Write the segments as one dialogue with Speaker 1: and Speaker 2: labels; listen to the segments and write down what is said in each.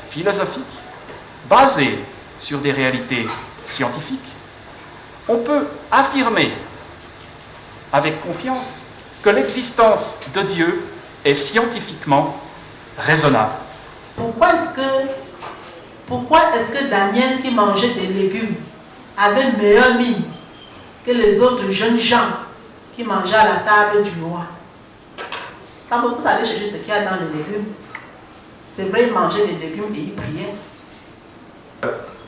Speaker 1: philosophique basée sur des réalités scientifiques, on peut affirmer avec confiance que l'existence de Dieu est scientifiquement raisonnable.
Speaker 2: Pourquoi est-ce que Daniel, qui mangeait des légumes, avait une meilleure mine que les autres jeunes gens qui mangeaient à la table du roi? Ça veut vous aller chercher ce qu'il y a dans les légumes. C'est vrai, il mangeait des légumes et il priait.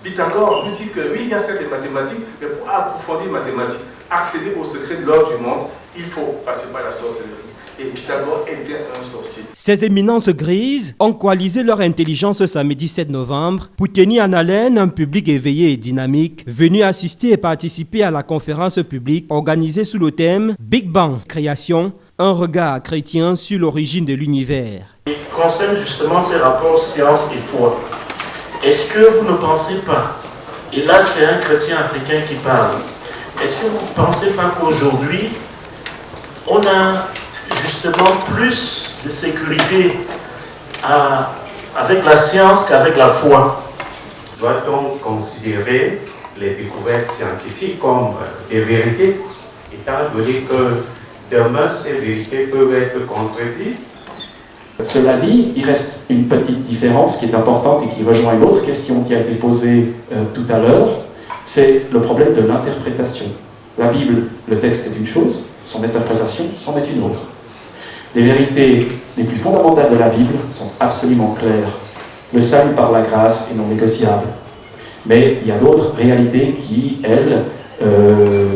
Speaker 3: Pythagore nous dit que oui, il y a certaines mathématiques, mais pour approfondir les mathématiques, accéder au secret de l'ordre du monde, il faut passer par la sorcellerie. Et Pythagore était un sorcier.
Speaker 4: Ces éminences grises ont coalisé leur intelligence samedi 7 novembre pour tenir en haleine un public éveillé et dynamique, venu assister et participer à la conférence publique organisée sous le thème Big Bang, création, un regard chrétien sur l'origine de l'univers.
Speaker 5: Il concerne justement ces rapports science et foi. Est-ce que vous ne pensez pas, et là c'est un chrétien africain qui parle, est-ce que vous ne pensez pas qu'aujourd'hui, on a justement plus de sécurité avec la science qu'avec la foi?
Speaker 6: Doit-on considérer les découvertes scientifiques comme des vérités, étant donné que demain ces vérités peuvent être contredites?
Speaker 7: Cela dit, il reste une petite différence qui est importante et qui rejoint une autre question qui a été posée tout à l'heure, c'est le problème de l'interprétation. La Bible, le texte est une chose, son interprétation c'en est une autre. Les vérités les plus fondamentales de la Bible sont absolument claires. Le salut par la grâce est non négociable. Mais il y a d'autres réalités qui, elles,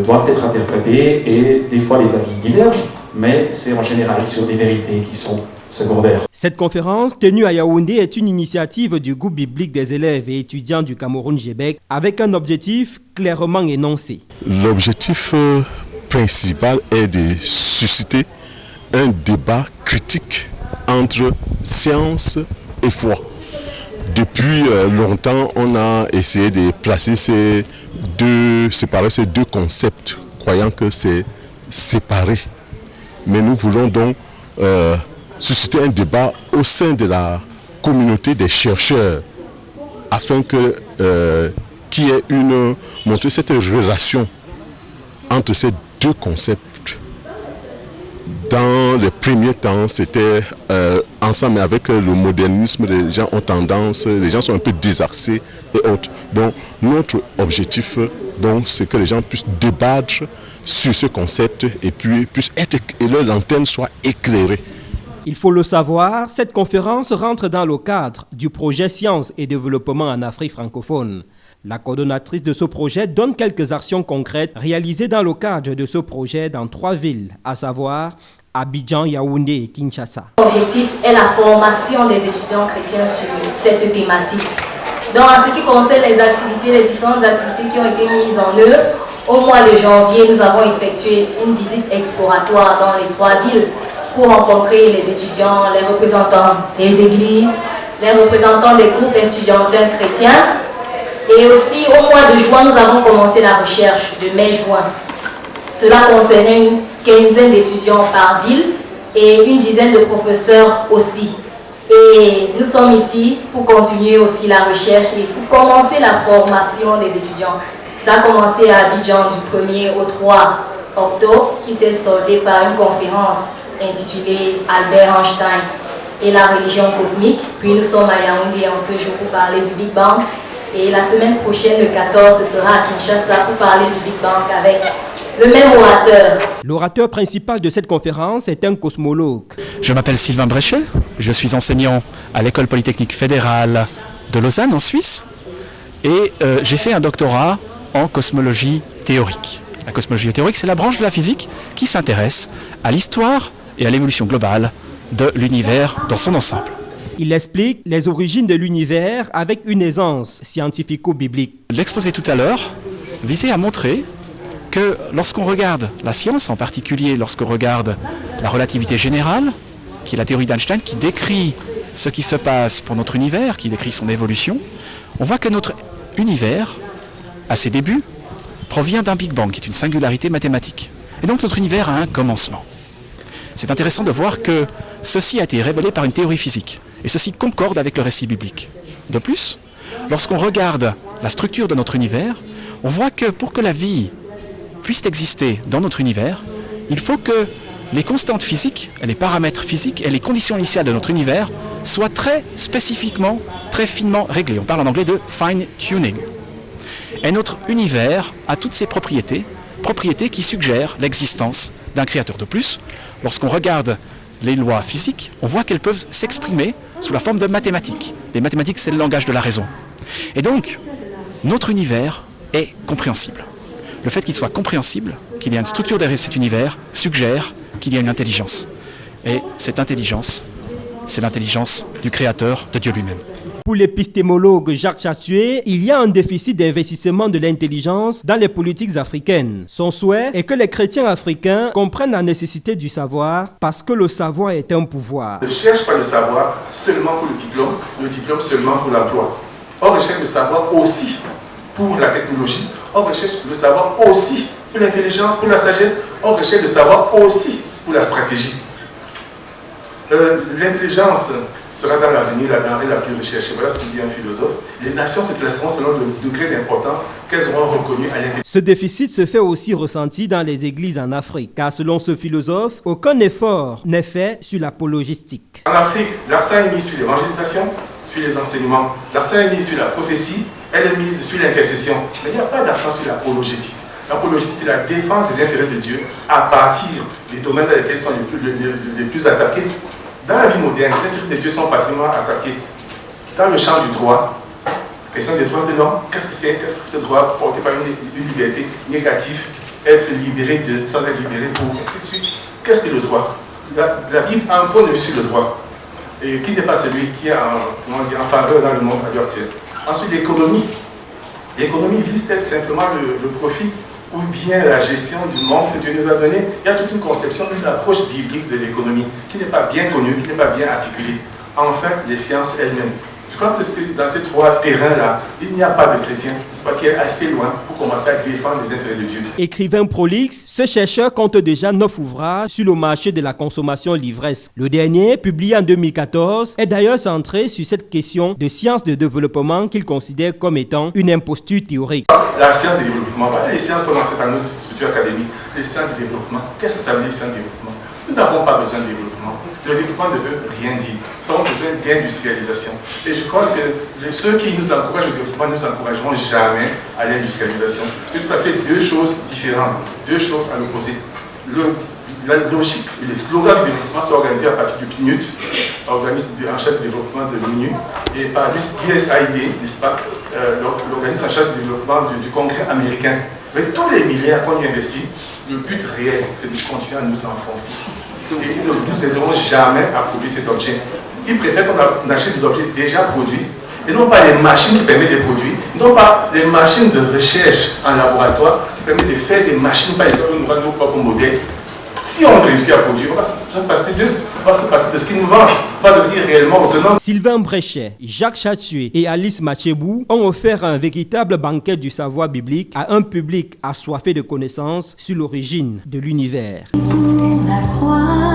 Speaker 7: doivent être interprétées et des fois les avis divergent, mais c'est en général sur des vérités qui sont secondaire.
Speaker 4: Cette conférence tenue à Yaoundé est une initiative du groupe biblique des élèves et étudiants du Cameroun-Gébec avec un objectif clairement énoncé.
Speaker 8: L'objectif principal est de susciter un débat critique entre science et foi. Depuis longtemps, on a essayé de placer séparer ces deux concepts, croyant que c'est séparé. Mais nous voulons donc susciter un débat au sein de la communauté des chercheurs afin qu'il y ait montrer cette relation entre ces deux concepts. Dans les premiers temps, c'était ensemble, mais avec le modernisme, les gens ont tendance, les gens sont un peu désaxés et autres. Donc notre objectif, c'est que les gens puissent débattre sur ce concept et puis et leur antenne soit éclairée.
Speaker 4: Il faut le savoir, cette conférence rentre dans le cadre du projet Sciences et Développement en Afrique francophone. La coordonnatrice de ce projet donne quelques actions concrètes réalisées dans le cadre de ce projet dans 3 villes, à savoir Abidjan, Yaoundé et Kinshasa.
Speaker 9: L'objectif est la formation des étudiants chrétiens sur cette thématique. Donc, en ce qui concerne les différentes activités qui ont été mises en œuvre, au mois de janvier, nous avons effectué une visite exploratoire dans les 3 villes pour rencontrer les étudiants, les représentants des églises, les représentants des groupes estudiantins chrétiens. Et aussi, au mois de juin, nous avons commencé la recherche de mai-juin. Cela concernait une quinzaine d'étudiants par ville et une dizaine de professeurs aussi. Et nous sommes ici pour continuer aussi la recherche et pour commencer la formation des étudiants. Ça a commencé à Abidjan du 1er au 3 octobre, qui s'est soldée par une conférence intitulée Albert Einstein et la religion cosmique. Puis nous sommes à Yaoundé en ce jour pour parler du Big Bang. Et la semaine prochaine, le 14, ce sera à Kinshasa pour parler du Big Bang avec le même orateur.
Speaker 4: L'orateur principal de cette conférence est un cosmologue.
Speaker 10: Je m'appelle Sylvain Bréchet, je suis enseignant à l'École polytechnique fédérale de Lausanne en Suisse et j'ai fait un doctorat en cosmologie théorique. La cosmologie théorique, c'est la branche de la physique qui s'intéresse à l'histoire et à l'évolution globale de l'univers dans son ensemble.
Speaker 4: Il explique les origines de l'univers avec une aisance scientifico-biblique.
Speaker 10: L'exposé tout à l'heure visait à montrer que lorsqu'on regarde la science, en particulier lorsqu'on regarde la relativité générale, qui est la théorie d'Einstein, qui décrit ce qui se passe pour notre univers, qui décrit son évolution, on voit que notre univers, à ses débuts, provient d'un Big Bang, qui est une singularité mathématique. Et donc notre univers a un commencement. C'est intéressant de voir que ceci a été révélé par une théorie physique. Et ceci concorde avec le récit biblique. De plus, lorsqu'on regarde la structure de notre univers, on voit que pour que la vie puisse exister dans notre univers, il faut que les constantes physiques, les paramètres physiques et les conditions initiales de notre univers soient très spécifiquement, très finement réglés. On parle en anglais de fine-tuning. Et notre univers a toutes ces propriétés qui suggèrent l'existence d'un créateur. De plus, lorsqu'on regarde les lois physiques, on voit qu'elles peuvent s'exprimer sous la forme de mathématiques. Les mathématiques, c'est le langage de la raison. Et donc, notre univers est compréhensible. Le fait qu'il soit compréhensible, qu'il y ait une structure derrière cet univers, suggère qu'il y a une intelligence. Et cette intelligence, c'est l'intelligence du Créateur, de Dieu lui-même.
Speaker 4: Pour l'épistémologue Jacques Chatué, il y a un déficit d'investissement de l'intelligence dans les politiques africaines. Son souhait est que les chrétiens africains comprennent la nécessité du savoir parce que le savoir est un pouvoir.
Speaker 3: Ne cherche pas le savoir seulement pour le diplôme seulement pour l'emploi. On recherche le savoir aussi pour la technologie, on recherche le savoir aussi pour l'intelligence, pour la sagesse, on recherche le savoir aussi pour la stratégie. L'intelligence sera dans l'avenir la denrée la plus recherchée. Voilà ce que dit un philosophe. Les nations se classeront selon le degré d'importance qu'elles auront reconnu à l'intelligence.
Speaker 4: Ce déficit se fait aussi ressentir dans les églises en Afrique, car selon ce philosophe, aucun effort n'est fait sur l'apologistique.
Speaker 3: En Afrique, l'accent est mis sur l'évangélisation, sur les enseignements. L'accent est mis sur la prophétie, elle est mise sur l'intercession. Mais il n'y a pas d'accent sur l'apologétique. L'apologétique, c'est la défense des intérêts de Dieu à partir des domaines dans lesquels ils sont les plus attaqués. Dans la vie moderne, ces trucs de Dieu sont particulièrement attaqués. Dans le champ du droit, question des droits de l'homme, qu'est-ce que c'est? Qu'est-ce que ce droit porté par une liberté négative, être libéré sans être libéré pour, ainsi de suite. Qu'est-ce que le droit? La Bible a un point de vue sur le droit, et qui n'est pas celui qui est en faveur dans le monde actuel. Ensuite, l'économie. L'économie vise-t-elle simplement le profit ou bien la gestion du monde que Dieu nous a donné? Il y a toute une conception, une approche biblique de l'économie qui n'est pas bien connue, qui n'est pas bien articulée. Enfin, les sciences elles-mêmes. Je crois que dans ces trois terrains-là, il n'y a pas de chrétien, n'est-ce pas, qui est assez loin pour commencer à défendre les intérêts de Dieu.
Speaker 4: Écrivain prolixe, ce chercheur compte déjà 9 ouvrages sur le marché de la consommation l'ivresse. Le dernier, publié en 2014, est d'ailleurs centré sur cette question de sciences de développement qu'il considère comme étant une imposture théorique.
Speaker 3: La science du développement, les sciences commencent dans nos structures académiques, les sciences du développement. Qu'est-ce que ça veut dire, sciences du développement? Nous n'avons pas besoin de développement. Le développement ne veut rien dire. Nous avons besoin d'industrialisation. Et je crois que ceux qui nous encouragent au développement ne nous encourageront jamais à l'industrialisation. C'est tout à fait deux choses différentes, deux choses à l'opposé. La logique et les slogans du développement sont organisés à partir du PNUD, organisme en charge du développement de l'ONU, et par l'USAID, n'est-ce pas, l'organisme en charge du développement du Congrès américain. Avec tous les milliards qu'on y investit, le but réel, c'est de continuer à nous enfoncer. Et ils ne nous aideront jamais à produire cet objet. Ils préfèrent qu'on achète des objets déjà produits, et non pas les machines qui permettent de produire, non pas les machines de recherche en laboratoire qui permettent de faire des machines par lesquelles nous vendons nos propres modèles. Si on réussit à produire, on va se passer de ce qu'ils nous vendent, on va devenir réellement autonome.
Speaker 4: Sylvain Bréchet, Jacques Chatué et Alice Machebou ont offert un véritable banquet du savoir biblique à un public assoiffé de connaissances sur l'origine de l'univers.
Speaker 11: La croix.